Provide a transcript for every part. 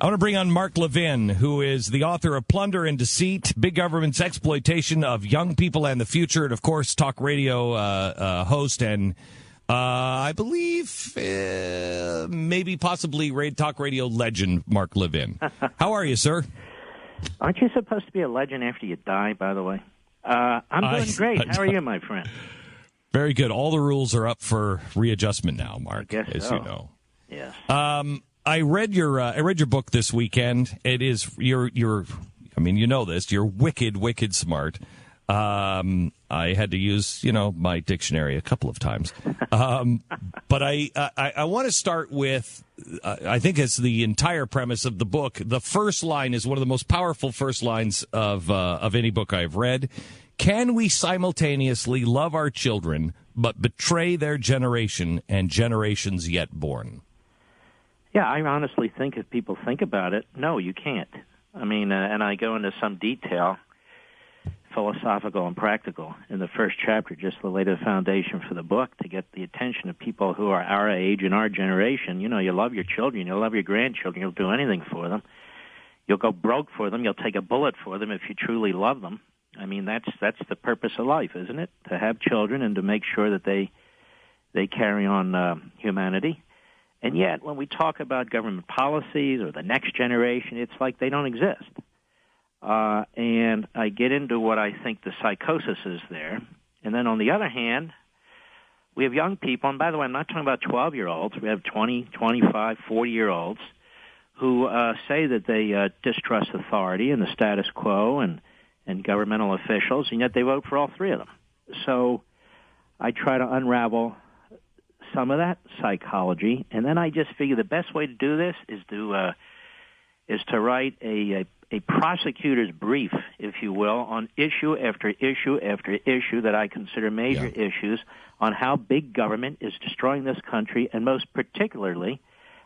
I want to bring on Mark Levin, who is the author of Plunder and Deceit, Big Government's Exploitation of Young People and the Future, and, of course, talk radio host and, I believe, maybe possibly talk radio legend, Mark Levin. How are you, sir? Aren't you supposed to be a legend after you die, by the way? I'm doing great. How are you, my friend? Very good. All the rules are up for readjustment now, Mark, as you know. Yes. I read your book this weekend. It is you're I mean, you know this. You're wicked smart. I had to use my dictionary a couple of times. But I want to start with I think it's the entire premise of the book. The first line is one of the most powerful first lines of any book I've read. Can we simultaneously love our children but betray their generation and generations yet born? Yeah, I honestly think if people think about it, no, you can't. I mean, and I go into some detail, philosophical and practical, in the first chapter, just to lay the foundation for the book to get the attention of people who are our age and our generation. You love your children, you'll love your grandchildren, you'll do anything for them. You'll go broke for them, you'll take a bullet for them if you truly love them. I mean, that's the purpose of life, isn't it? To have children and to make sure that they carry on humanity. And yet, when we talk about government policies or the next generation, it's like they don't exist. And I get into what I think the psychosis is there. And then on the other hand, we have young people, and by the way, I'm not talking about 12-year-olds. We have 20, 25, 40-year-olds who say that they distrust authority and the status quo and governmental officials, and yet they vote for all three of them. So I try to unravel some of that psychology, and then I just figure the best way to do this is to write a prosecutor's brief, if you will, on issue after issue after issue that I consider major issues on how big government is destroying this country, and most particularly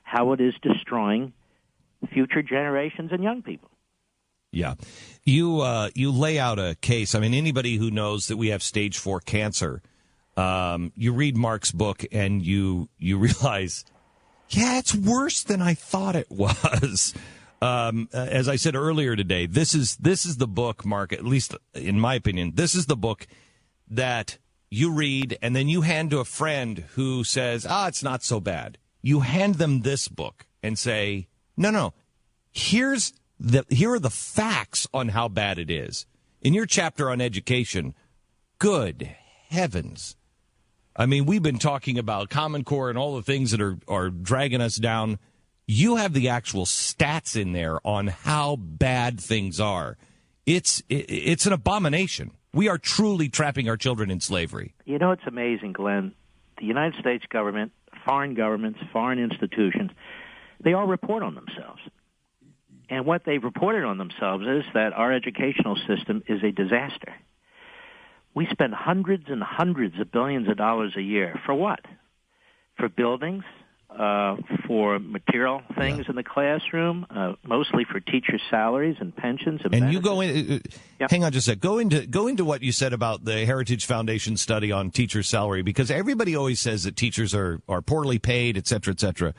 how it is destroying future generations and young people. Yeah. You lay out a case. I mean, anybody who knows that we have stage 4 cancer, you read Mark's book and you realize, yeah, it's worse than I thought it was. As I said earlier today, this is the book, Mark, at least in my opinion, this is the book that you read and then you hand to a friend who says, it's not so bad. You hand them this book and say, no, here are the facts on how bad it is. In your chapter on education, good heavens. I mean, we've been talking about Common Core and all the things that are dragging us down. You have the actual stats in there on how bad things are. It's an abomination. We are truly trapping our children in slavery. You know, it's amazing, Glenn. The United States government, foreign governments, foreign institutions, they all report on themselves. And what they've reported on themselves is that our educational system is a disaster. We spend hundreds and hundreds of billions of dollars a year. For what? For buildings, for material things in the classroom, mostly for teachers' salaries and pensions. And benefits. You go in. Hang on just a sec. Go into what you said about the Heritage Foundation study on teachers' salary, because everybody always says that teachers are poorly paid, et cetera, et cetera.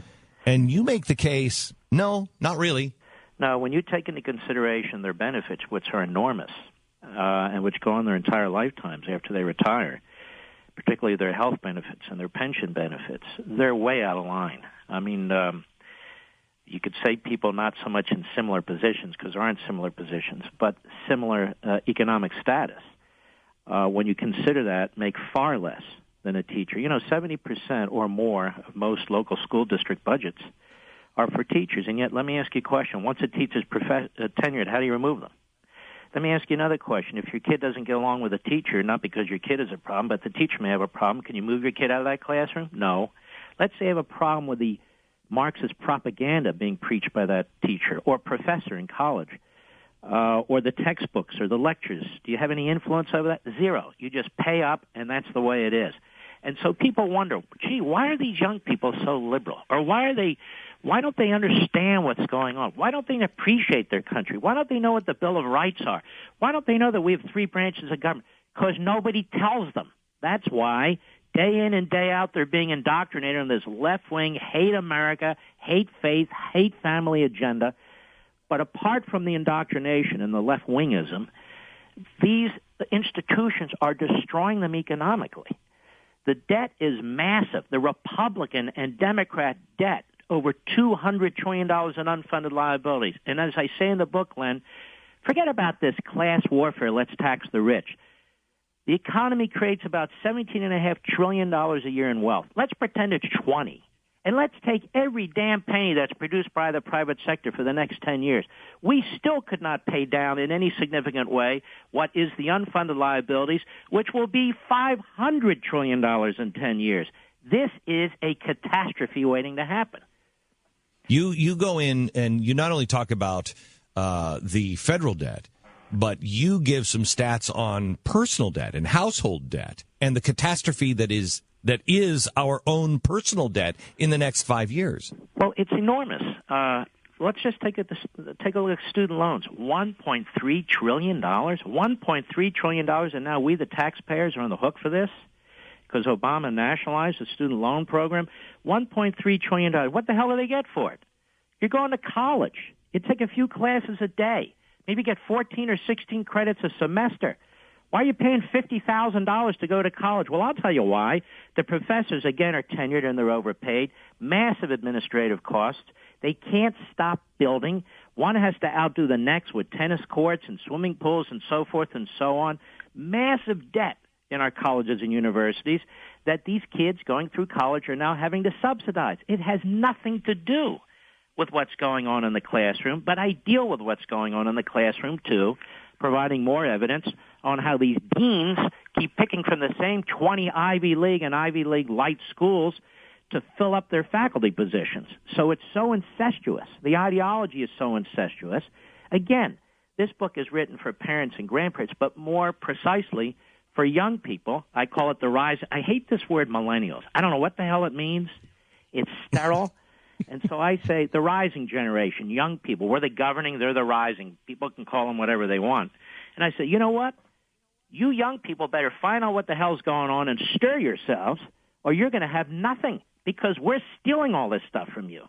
And you make the case, no, not really. No, when you take into consideration their benefits, which are enormous, and which go on their entire lifetimes after they retire, particularly their health benefits and their pension benefits, they're way out of line. I mean, you could say people not so much in similar positions, because there aren't similar positions, but similar economic status, when you consider that, make far less than a teacher. 70% or more of most local school district budgets are for teachers. And yet, let me ask you a question. Once a teacher's tenured, how do you remove them? Let me ask you another question. If your kid doesn't get along with a teacher, not because your kid is a problem, but the teacher may have a problem, can you move your kid out of that classroom? No. Let's say you have a problem with the Marxist propaganda being preached by that teacher or professor in college, or the textbooks or the lectures. Do you have any influence over that? Zero. You just pay up, and that's the way it is. And so people wonder, gee, why are these young people so liberal? Or why don't they understand what's going on? Why don't they appreciate their country? Why don't they know what the Bill of Rights are? Why don't they know that we have 3 branches of government? Because nobody tells them. That's why Day in and day out, they're being indoctrinated on this left-wing, hate America, hate faith, hate family agenda. But apart from the indoctrination and the left-wingism, these institutions are destroying them economically. The debt is massive. The Republican and Democrat debt, over $200 trillion in unfunded liabilities. And as I say in the book, Glenn, forget about this class warfare, let's tax the rich. The economy creates about $17.5 trillion a year in wealth. Let's pretend it's 20. And let's take every damn penny that's produced by the private sector for the next 10 years. We still could not pay down in any significant way what is the unfunded liabilities, which will be $500 trillion in 10 years. This is a catastrophe waiting to happen. You go in and you not only talk about the federal debt, but you give some stats on personal debt and household debt and the catastrophe that is our own personal debt in the next 5 years. Well, it's enormous. Let's just take a look at student loans. $1.3 trillion. $1.3 trillion, and now we, the taxpayers, are on the hook for this because Obama nationalized the student loan program. $1.3 trillion. What the hell do they get for it? You're going to college. You take a few classes a day. Maybe get 14 or 16 credits a semester. Why are you paying $50,000 to go to college? Well, I'll tell you why. The professors, again, are tenured and they're overpaid. Massive administrative costs. They can't stop building. One has to outdo the next with tennis courts and swimming pools and so forth and so on. Massive debt in our colleges and universities that these kids going through college are now having to subsidize. It has nothing to do with what's going on in the classroom, but I deal with what's going on in the classroom, too, providing more evidence on how these deans keep picking from the same 20 Ivy League and Ivy League light schools to fill up their faculty positions. So it's so incestuous. The ideology is so incestuous. Again, this book is written for parents and grandparents, but more precisely for young people. I call it the rise. I hate this word millennials. I don't know what the hell it means. It's sterile. And so I say the rising generation, young people, we're the governing, they're the rising. People can call them whatever they want. And I say, you know what? You young people better find out what the hell's going on and stir yourselves, or you're going to have nothing because we're stealing all this stuff from you.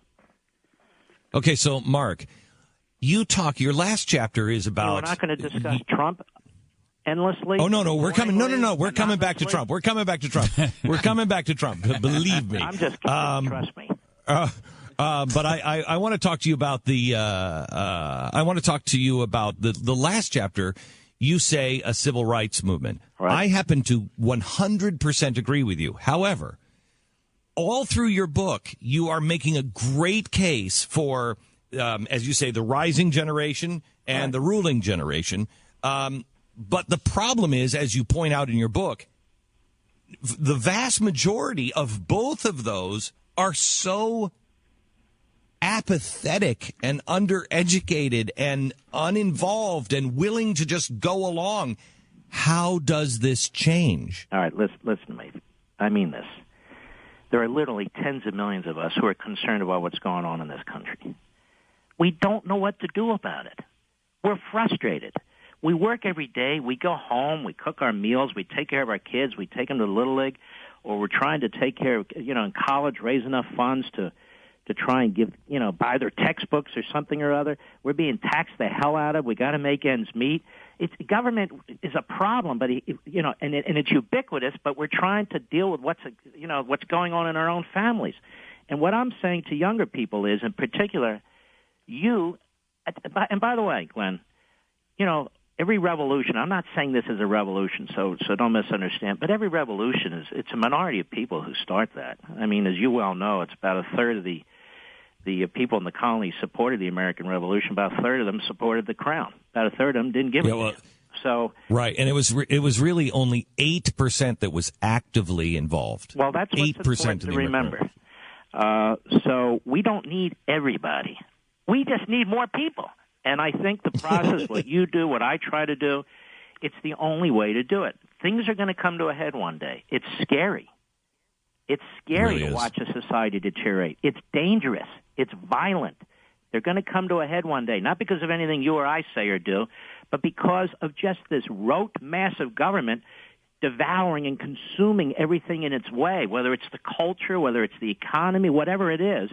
Okay, so, Mark, your last chapter is about... We're not going to discuss Trump endlessly. Oh, no, we're coming. No, we're coming back to Trump. We're coming back to Trump. We're coming back to Trump. Believe me. I'm just kidding. Trust me. But I want to talk to you about the last chapter. You say a civil rights movement. Right. I happen to 100% agree with you. However, all through your book, you are making a great case for, as you say, the rising generation and the ruling generation. But the problem is, as you point out in your book, the vast majority of both of those are so apathetic and undereducated and uninvolved and willing to just go along. How does this change? All right, listen to me. I mean this. There are literally tens of millions of us who are concerned about what's going on in this country. We don't know what to do about it. We're frustrated. We work every day. We go home. We cook our meals. We take care of our kids. We take them to Little League, or we're trying to take care of, in college, raise enough funds to try and give, buy their textbooks or something or other. We're being taxed the hell out of. We got to make ends meet. Government is a problem, but and it's ubiquitous. But we're trying to deal with what's going on in our own families. And what I'm saying to younger people is, in particular, you. And by the way, Glenn, every revolution. I'm not saying this is a revolution, so don't misunderstand. But every revolution it's a minority of people who start that. I mean, as you well know, it's about a third of the people in the colonies supported the American Revolution. About a third of them supported the Crown. About a third of them didn't give a damn. So right, and it was really only 8% that was actively involved. Well, that's what's important to remember. So we don't need everybody. We just need more people. And I think the process, what you do, what I try to do, it's the only way to do it. Things are going to come to a head one day. It's scary. It's scary really to watch a society deteriorate. It's dangerous. It's violent. They're going to come to a head one day, not because of anything you or I say or do, but because of just this rote, massive government devouring and consuming everything in its way, whether it's the culture, whether it's the economy, whatever it is.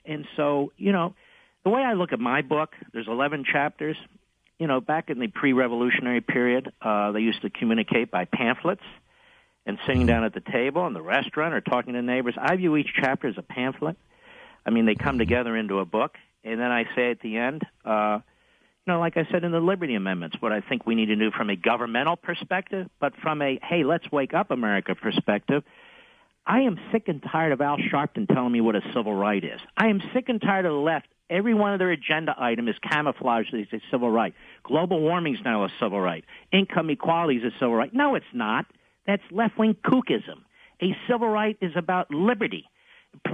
And so, the way I look at my book, there's 11 chapters. Back in the pre-revolutionary period, they used to communicate by pamphlets and sitting down at the table in the restaurant or talking to neighbors. I view each chapter as a pamphlet. I mean, they come together into a book, and then I say at the end, like I said in the Liberty Amendments, what I think we need to do from a governmental perspective, but from a, hey, let's wake up America perspective. I am sick and tired of Al Sharpton telling me what a civil right is. I am sick and tired of the left. Every one of their agenda item is camouflaged as a civil right. Global warming is now a civil right. Income equality is a civil right. No, it's not. That's left-wing kookism. A civil right is about liberty.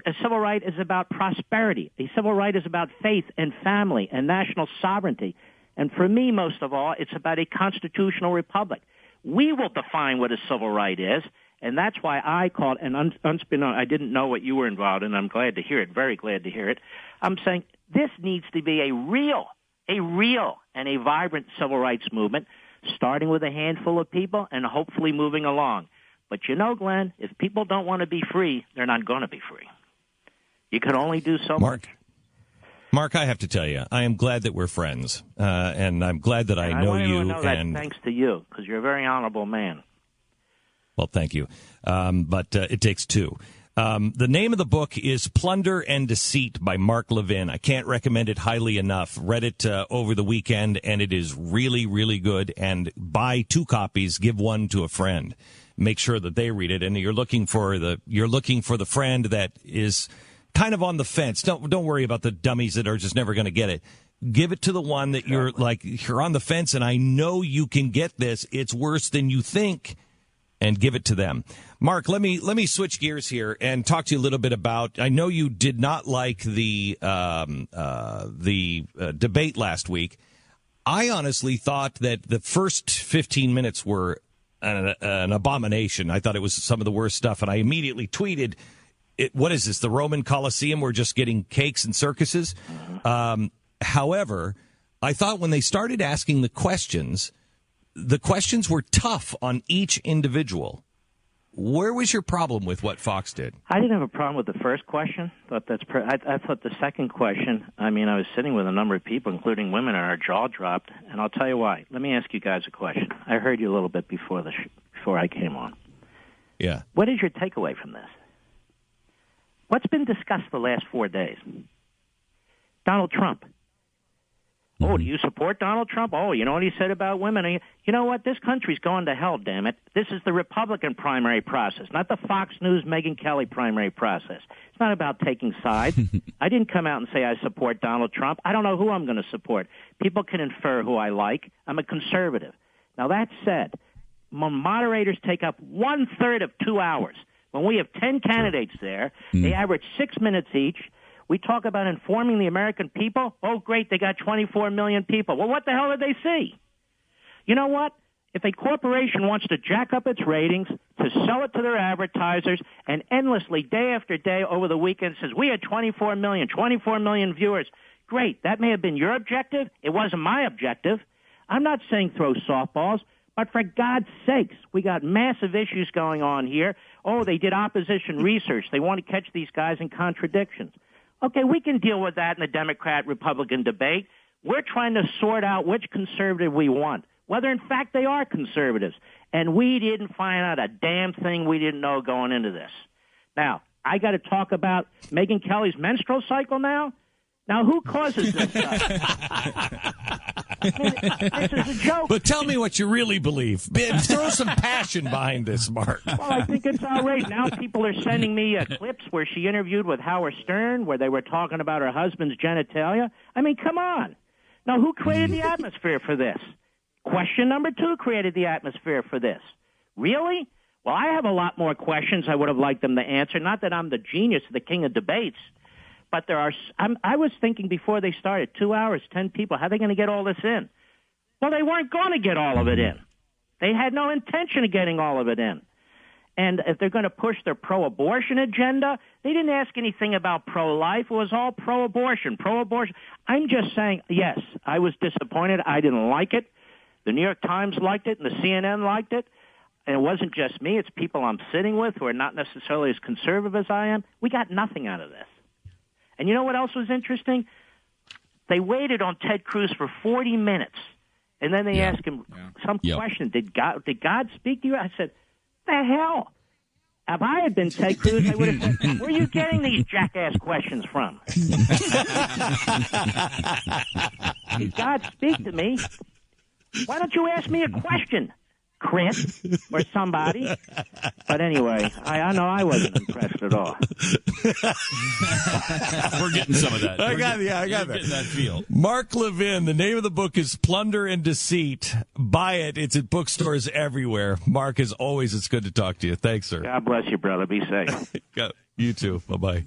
A civil right is about prosperity. A civil right is about faith and family and national sovereignty. And for me, most of all, it's about a constitutional republic. We will define what a civil right is, and that's why I call it, and unbeknownst, I didn't know what you were involved in. I'm glad to hear it, very glad to hear it. I'm saying this needs to be a real and a vibrant civil rights movement, starting with a handful of people and hopefully moving along. But Glenn, if people don't want to be free, they're not going to be free. You can only do so much. Mark, I have to tell you, I am glad that we're friends, and I'm glad that I know you. Know that thanks to you, because you're a very honorable man. Well, thank you. But it takes two. The name of the book is Plunder and Deceit by Mark Levin. I can't recommend it highly enough. Read it over the weekend, and it is really, really good. And buy 2 copies, give one to a friend. Make sure that they read it. And you're looking for the friend that is kind of on the fence. Don't worry about the dummies that are just never going to get it. Give it to the one that you're on the fence, and I know you can get this. It's worse than you think. And give it to them. Mark, let me switch gears here and talk to you a little bit about. I know you did not like the debate last week. I honestly thought that the first 15 minutes were an abomination. I thought it was some of the worst stuff, and I immediately tweeted, "What is this? The Roman Colosseum? We're just getting cakes and circuses." However, I thought when they started asking the questions were tough on each individual. Where was your problem with what Fox did? I didn't have a problem with the first question. I thought the second question, I was sitting with a number of people, including women, and our jaw dropped. And I'll tell you why. Let me ask you guys a question. I heard you a little bit before I came on. Yeah. What is your takeaway from this? What's been discussed the last 4 days? Donald Trump. Oh, do you support Donald Trump? Oh, you know what he said about women? You know what? This country's going to hell, damn it. This is the Republican primary process, not the Fox News Megyn Kelly primary process. It's not about taking sides. I didn't come out and say I support Donald Trump. I don't know who I'm going to support. People can infer who I like. I'm a conservative. Now, that said, when moderators take up 1/3 of 2 hours, when we have 10 candidates there, they average 6 minutes each. We talk about informing the American people. Oh, great, they got 24 million people. Well, what the hell did they see? You know what? If a corporation wants to jack up its ratings, to sell it to their advertisers, and endlessly, day after day over the weekend says, we had 24 million viewers. Great, that may have been your objective. It wasn't my objective. I'm not saying throw softballs, but for God's sakes, we got massive issues going on here. Oh, they did opposition research. They want to catch these guys in contradictions. Okay, we can deal with that in the Democrat-Republican debate. We're trying to sort out which conservative we want, whether in fact they are conservatives. And we didn't find out a damn thing we didn't know going into this. Now, I got to talk about Megyn Kelly's menstrual cycle now? Now, who causes this stuff? This is a joke. But tell me what you really believe. Throw some passion behind this, Mark. Well, I think it's outrageous. Now people are sending me clips where she interviewed with Howard Stern, where they were talking about her husband's genitalia. I mean, come on. Now, who created the atmosphere for this? Question number 2 created the atmosphere for this. Really? Well, I have a lot more questions I would have liked them to answer. Not that I'm the genius, the king of debates. But I was thinking before they started, 2 hours, 10 people, how are they going to get all this in? Well, they weren't going to get all of it in. They had no intention of getting all of it in. And if they're going to push their pro-abortion agenda, they didn't ask anything about pro-life. It was all pro-abortion, pro-abortion. I'm just saying, yes, I was disappointed. I didn't like it. The New York Times liked it, and the CNN liked it. and it wasn't just me, it's people I'm sitting with who are not necessarily as conservative as I am. We got nothing out of this. And you know what else was interesting? They waited on Ted Cruz for 40 minutes, and then they asked him some question. Did God speak to you? I said, the hell? If I had been Ted Cruz, I would have said, where are you getting these jackass questions from? Did God speak to me? Why don't you ask me a question, Chris, or somebody? But anyway, I know I wasn't impressed at all. We're getting some of that. I got that feel. Mark Levin, the name of the book is Plunder and Deceit. Buy it. It's at bookstores everywhere. Mark, as always, it's good to talk to you. Thanks, sir. God bless you, brother. Be safe. You too. Bye-bye.